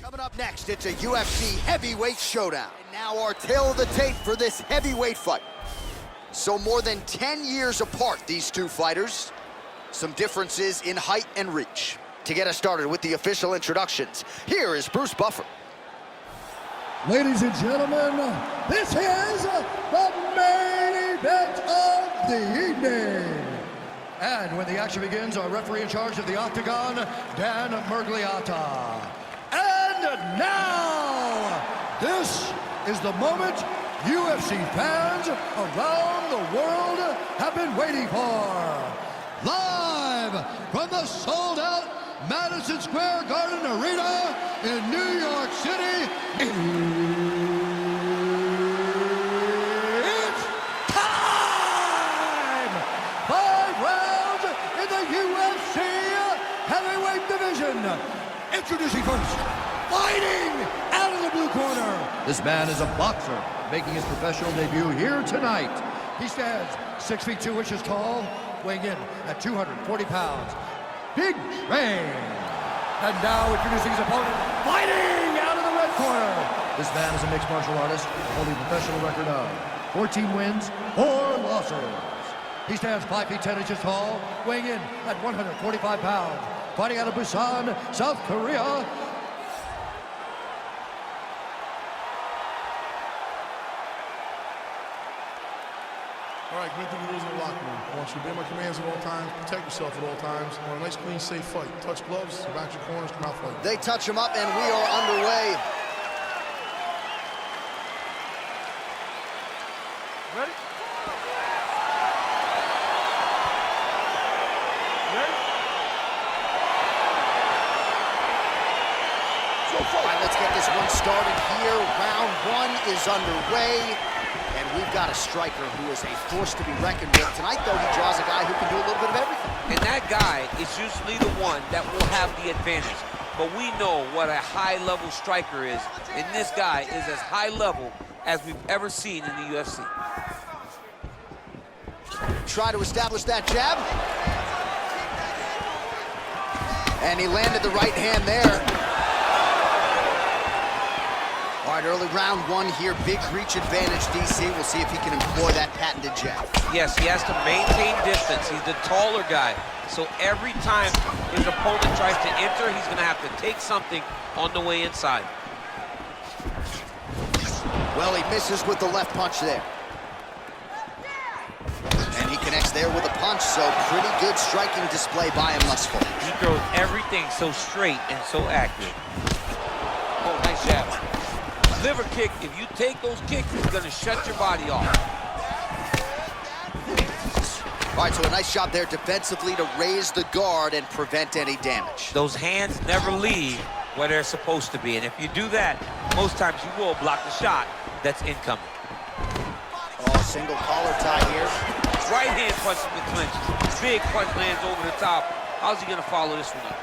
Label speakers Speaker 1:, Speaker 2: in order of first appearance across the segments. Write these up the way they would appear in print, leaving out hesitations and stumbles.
Speaker 1: Coming up next, it's a UFC heavyweight showdown. And now our tale of the tape for this heavyweight fight. So more than 10 years apart, these two fighters. Some differences in height and reach. To get us started with the official introductions, here is Bruce Buffer.
Speaker 2: Ladies and gentlemen, this is the main event of the evening. And when the action begins, our referee in charge of the Octagon, Dan Murgliata. And now, this is the moment UFC fans around the world have been waiting for. Live from the sold-out Madison Square Garden Arena in New York City, it's time! 5 rounds in the UFC heavyweight division. Introducing first, fighting out of the blue corner. This man is a boxer, making his professional debut here tonight. He stands 6 feet 2 inches tall, weighing in at 240 pounds. Big Train. And now introducing his opponent, fighting out of the red corner. This man is a mixed martial artist, holding a professional record of 14 wins, 4 losses. He stands 5 feet 10 inches tall, weighing in at 145 pounds. Fighting out of Busan, South Korea.
Speaker 3: All right, going through the rules of the locker room. I want you to obey my commands at all times, protect yourself at all times. I want a nice, clean, safe fight. Touch gloves, back your corners, come out fight.
Speaker 1: They touch him up, and we are underway.
Speaker 3: Ready?
Speaker 1: All right, let's get this one started here. Round 1 is underway. And we've got a striker who is a force to be reckoned with. Tonight, though, he draws a guy who can do a little bit of everything.
Speaker 4: And that guy is usually the one that will have the advantage. But we know what a high-level striker is. And this guy is as high level as we've ever seen in the UFC.
Speaker 1: Try to establish that jab. And he landed the right hand there. All right, early round 1 here, big reach advantage, DC. We'll see if he can employ that patented jab.
Speaker 4: Yes, he has to maintain distance. He's the taller guy. So every time his opponent tries to enter, he's going to have to take something on the way inside.
Speaker 1: Well, he misses with the left punch there. And he connects there with a punch, so pretty good striking display by him thus far.
Speaker 4: He throws everything so straight and so accurate. Oh, nice jab. Liver kick, if you take those kicks, it's gonna shut your body off.
Speaker 1: All right, so a nice job there defensively to raise the guard and prevent any damage.
Speaker 4: Those hands never leave where they're supposed to be, and if you do that, most times you will block the shot that's incoming.
Speaker 1: Oh, single collar tie here.
Speaker 4: Right hand punches the clinch. Big punch lands over the top. How's he gonna follow this one up?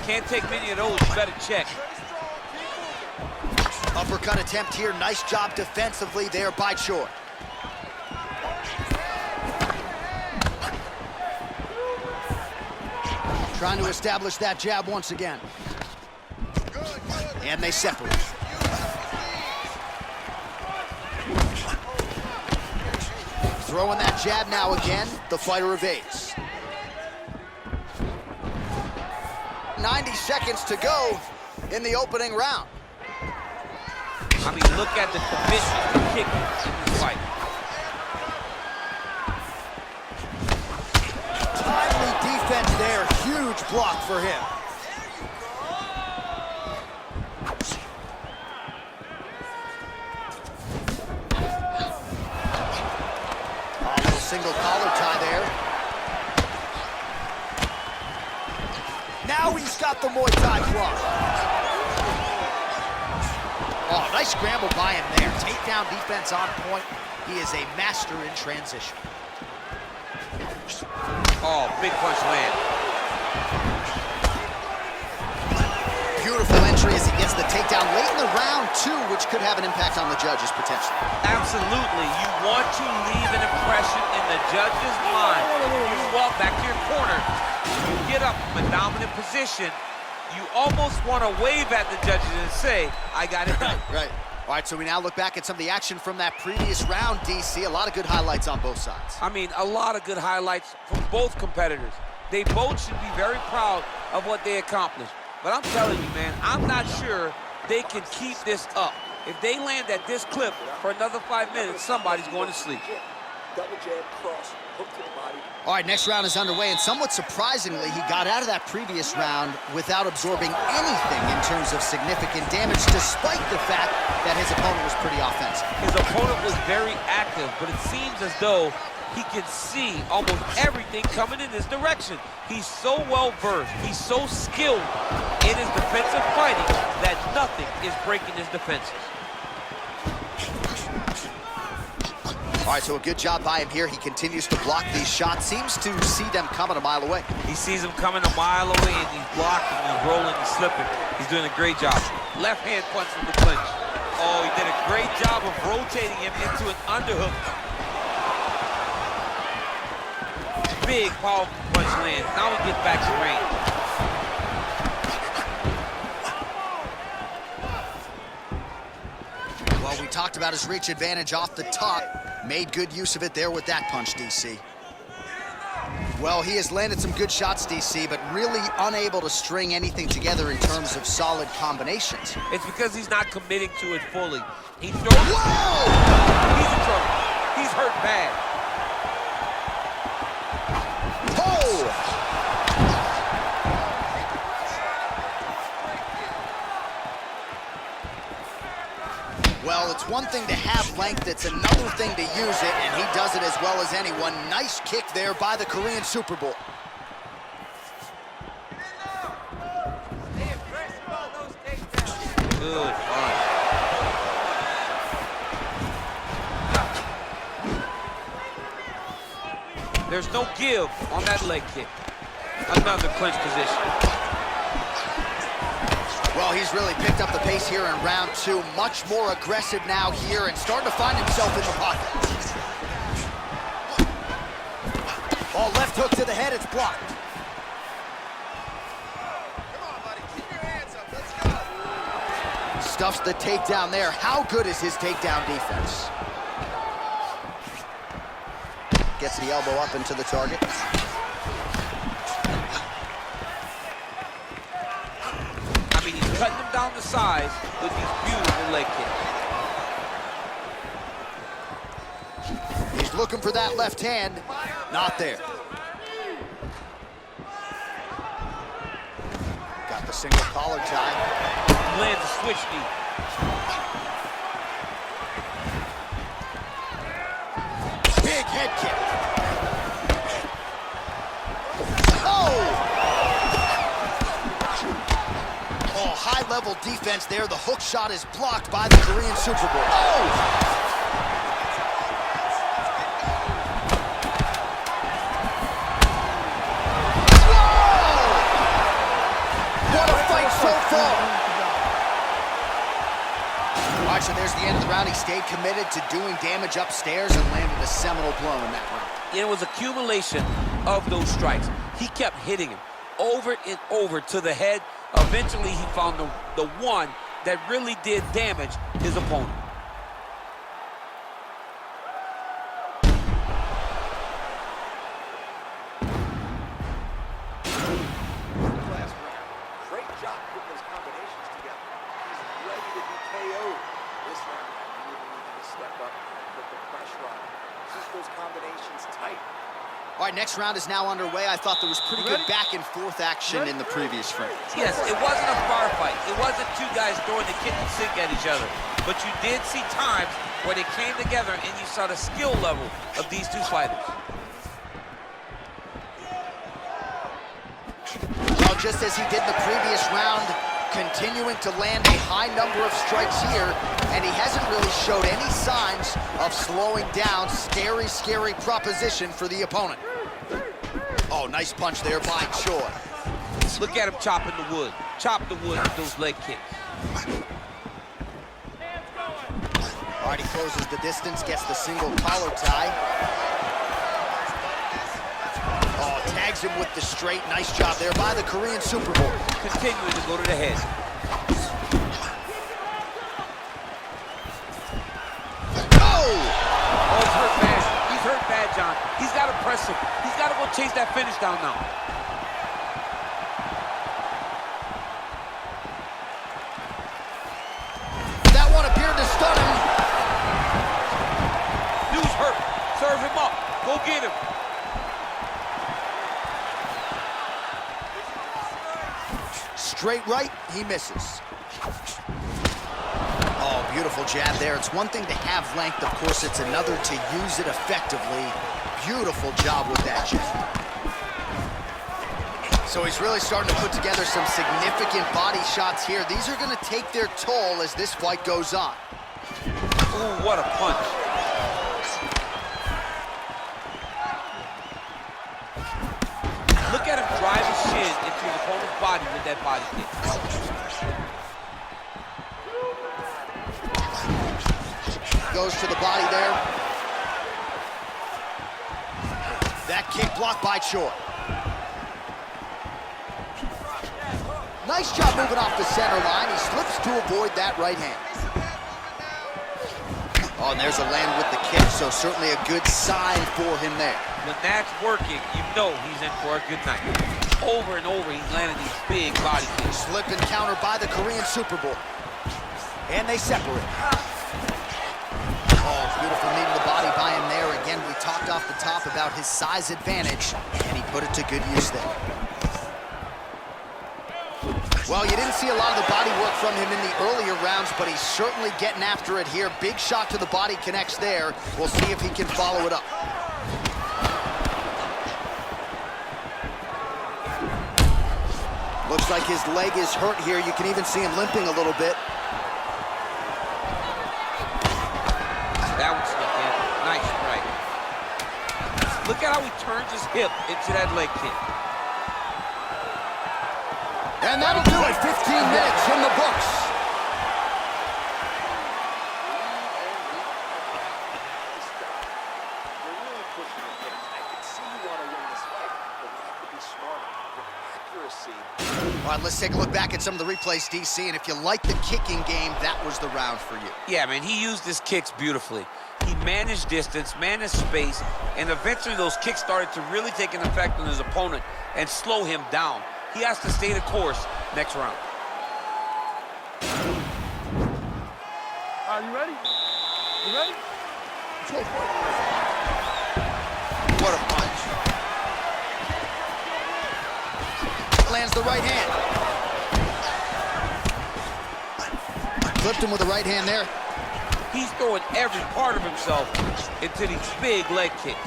Speaker 4: Can't take many of those, you better check.
Speaker 1: Uppercut attempt here, nice job defensively there by Choi. Trying to establish that jab once again. And they separate. Throwing that jab now again, the fighter evades. 90 seconds to go in the opening round.
Speaker 4: I mean, look at the commission to kick in this fight.
Speaker 1: Timely defense there, huge block for him. A little single collar tie there. Now he's got the Muay Thai club. Oh, nice scramble by him there. Takedown defense on point. He is a master in transition.
Speaker 4: Oh, big punch land.
Speaker 1: beautiful entry as he gets the takedown late in the round, too, which could have an impact on the judges, potentially.
Speaker 4: Absolutely. You want to leave an impression in the judge's mind. You walk back to your corner, you get up from a dominant position, you almost want to wave at the judges and say, I got it done.
Speaker 1: Right. All right, so we now look back at some of the action from that previous round, DC. A lot of good highlights on both sides.
Speaker 4: I mean, a lot of good highlights from both competitors. They both should be very proud of what they accomplished. But I'm telling you, man, I'm not sure they can keep this up. If they land at this clip for another 5 minutes, somebody's going to sleep.
Speaker 5: Double jab, cross, hook to the body.
Speaker 1: All right, next round is underway, and somewhat surprisingly, he got out of that previous round without absorbing anything in terms of significant damage, despite the fact that his opponent was pretty offensive.
Speaker 4: His opponent was very active, but it seems as though he can see almost everything coming in this direction. He's so well-versed, he's so skilled in his defensive fighting that nothing is breaking his defenses.
Speaker 1: All right, so a good job by him here. He continues to block these shots, seems to see them coming a mile away.
Speaker 4: He sees them coming a mile away, and he's blocking, he's rolling, he's slipping. He's doing a great job. Left hand punch from the clinch. Oh, he did a great job of rotating him into an underhook. Big, powerful punch lands. Now we get back to range.
Speaker 1: Well, we talked about his reach advantage off the top. Made good use of it there with that punch, DC. Well, he has landed some good shots, DC, but really unable to string anything together in terms of solid combinations.
Speaker 4: It's because he's not committing to it fully. He throws.
Speaker 1: Whoa!
Speaker 4: He's in trouble. He's hurt bad.
Speaker 1: Oh! Well, it's one thing to have length, it's another thing to use it, and he does it as well as anyone. Nice kick there by the Korean Super Bowl.
Speaker 4: Good fight. There's no give on that leg kick. Another clinch position.
Speaker 1: Well, he's really picked up the pace here in round two. Much more aggressive now here and starting to find himself in the pocket. Oh, left hook to the head, it's blocked.
Speaker 5: Come on, buddy, keep your hands up. Let's go.
Speaker 1: Stuffs the takedown there. How good is his takedown defense? Gets the elbow up into the target.
Speaker 4: I mean, he's cutting him down the sides with these beautiful leg kicks.
Speaker 1: He's looking for that left hand. Not there. Got the single collar tie.
Speaker 4: Lands a switch knee.
Speaker 1: Big head kick. Oh! Oh, high-level defense there. The hook shot is blocked by the Korean Super Bowl. Oh! All right, so there's the end of the round. He stayed committed to doing damage upstairs and landed a seminal blow in that round.
Speaker 4: It was accumulation of those strikes. He kept hitting him over and over to the head. Eventually, he found the one that really did damage his opponent.
Speaker 5: Great job putting those combinations together. He's ready to be KO'd this round. He really needed to step up and put the pressure on him. Keep those combinations tight.
Speaker 1: All right, next round is now underway. I thought there was pretty good back and forth action in the previous frame.
Speaker 4: Yes, it wasn't a bar fight. It wasn't two guys throwing the kitchen sink at each other. But you did see times where they came together and you saw the skill level of these two fighters.
Speaker 1: Well, just as he did the previous round, continuing to land a high number of strikes here, and he hasn't really showed any signs of slowing down. Scary, scary proposition for the opponent. Oh, nice punch there by Choi.
Speaker 4: Look at him chopping the wood. Chop the wood with those leg kicks.
Speaker 1: All right, he closes the distance, gets the single collar tie. Oh, tags him with the straight. Nice job there by the Korean Super Bowl.
Speaker 4: Continuing to go to the head.
Speaker 1: Oh,
Speaker 4: he's hurt bad. He's hurt bad, John. He's got to press him. He's got to go chase that finish down now.
Speaker 1: that one appeared to stun him.
Speaker 4: Dude's hurt. Serve him up. Go get him.
Speaker 1: Straight right, he misses. Oh, beautiful jab there. It's one thing to have length, of course, it's another to use it effectively. Beautiful job with that jab. So he's really starting to put together some significant body shots here. These are going to take their toll as this fight goes on.
Speaker 4: Ooh, what a punch. Look at him drive his shin into his opponent's body with that body kick.
Speaker 1: Goes to the body there. That kick blocked by Choi. Nice job moving off the center line. He slips to avoid that right hand. Oh, and there's a land with the kick, so certainly a good sign for him there.
Speaker 4: When that's working, you know he's in for a good night. Over and over, he's landing these big body kicks.
Speaker 1: Slip and counter by the Korean Super Bowl. And they separate. Oh, beautiful knee to the body by him there. Again, we talked off the top about his size advantage, and he put it to good use there. Well, you didn't see a lot of the body work from him in the earlier rounds, but he's certainly getting after it here. Big shot to the body connects there. We'll see if he can follow it up. Looks like his leg is hurt here. You can even see him limping a little bit.
Speaker 4: That one's stuck in. Nice strike. Look at how he turns his hip into that leg kick.
Speaker 1: And that'll do it. 15 minutes in the books.
Speaker 5: They're really pushing the pace. I can see you want to win this fight, but you have to be smarter. With accuracy.
Speaker 1: All right, let's take a look back at some of the replays, DC. And if you like the kicking game, that was the round for you.
Speaker 4: Yeah, man, he used his kicks beautifully. He managed distance, managed space, and eventually those kicks started to really take an effect on his opponent and slow him down. He has to stay the course next round.
Speaker 3: Are you ready? You ready? Let's go for it.
Speaker 1: What a punch. Lands the right hand. Flipped him with the right hand there.
Speaker 4: He's throwing every part of himself into these big leg kicks.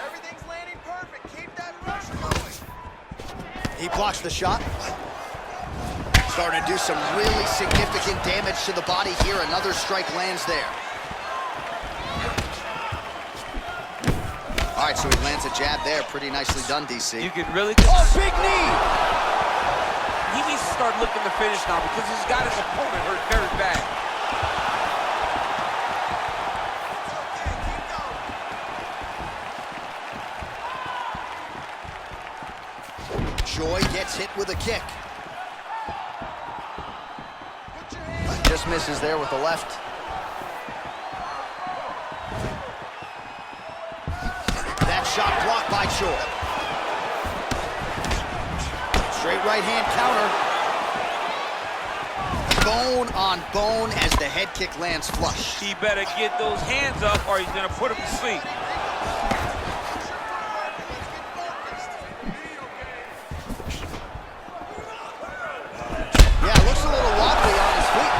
Speaker 5: Everything's landing perfect. Keep that pressure going.
Speaker 1: He blocks the shot. Starting to do some really significant damage to the body here. Another strike lands there. All right, so he lands a jab there. Pretty nicely done, DC.
Speaker 4: You can really...
Speaker 1: Oh, big knee!
Speaker 4: He needs to start looking to finish now because he's got his opponent hurt very bad.
Speaker 1: Choi gets hit with a kick. Just misses there with the left. That shot blocked by Choi. Straight right hand counter. Bone on bone as the head kick lands flush.
Speaker 4: He better get those hands up or he's gonna put him to sleep.
Speaker 1: Yeah, looks a little wobbly on his feet.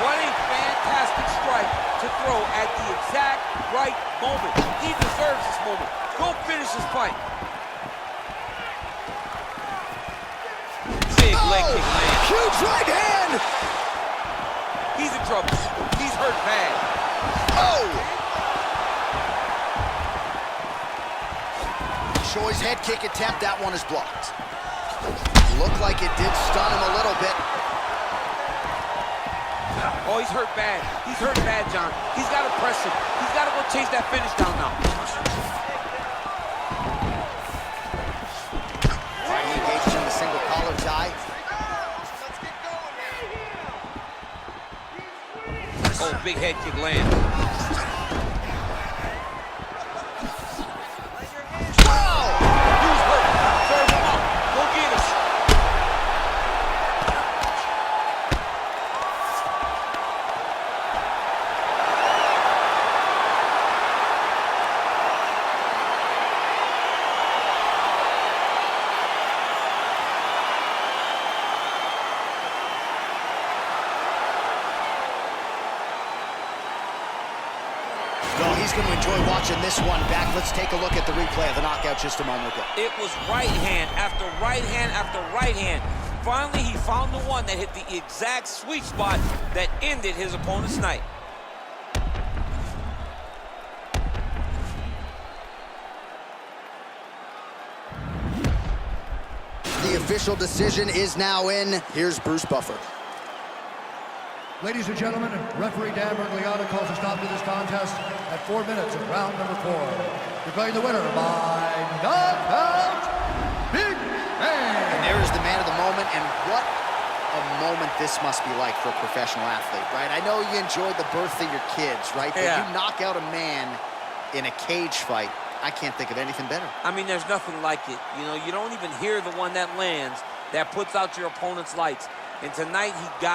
Speaker 4: What a fantastic strike to throw at the exact right moment. He deserves this moment. Go finish this fight. Big leg kick land.
Speaker 1: Huge right hand!
Speaker 4: He's in trouble. He's hurt bad.
Speaker 1: Oh! Choi's head kick attempt, that one is blocked. Looked like it did stun him a little bit.
Speaker 4: Oh, he's hurt bad. He's hurt bad, John. He's got to press him. He's got to go chase that finish down now.
Speaker 1: He engages in the single collar tie.
Speaker 4: Oh, big head kick land.
Speaker 1: Whoa!
Speaker 4: He's hurt. Serve him up. Go get us.
Speaker 1: Well, he's going to enjoy watching this one back. Let's take a look at the replay of the knockout just a moment ago.
Speaker 4: It was right hand after right hand after right hand. Finally, he found the one that hit the exact sweet spot that ended his opponent's night.
Speaker 1: The official decision is now in. Here's Bruce Buffer.
Speaker 2: Ladies and gentlemen, referee Dan Bergliata calls a stop to this contest at 4 minutes of round number 4. Declaring the winner by knockout, Big Bang.
Speaker 1: And there is the man of the moment, and what a moment this must be like for a professional athlete, right? I know you enjoyed the birth of your kids, right? But
Speaker 4: Yeah.
Speaker 1: you knock out a man in a cage fight. I can't think of anything better.
Speaker 4: I mean, there's nothing like it. You know, you don't even hear the one that lands that puts out your opponent's lights. And tonight, he got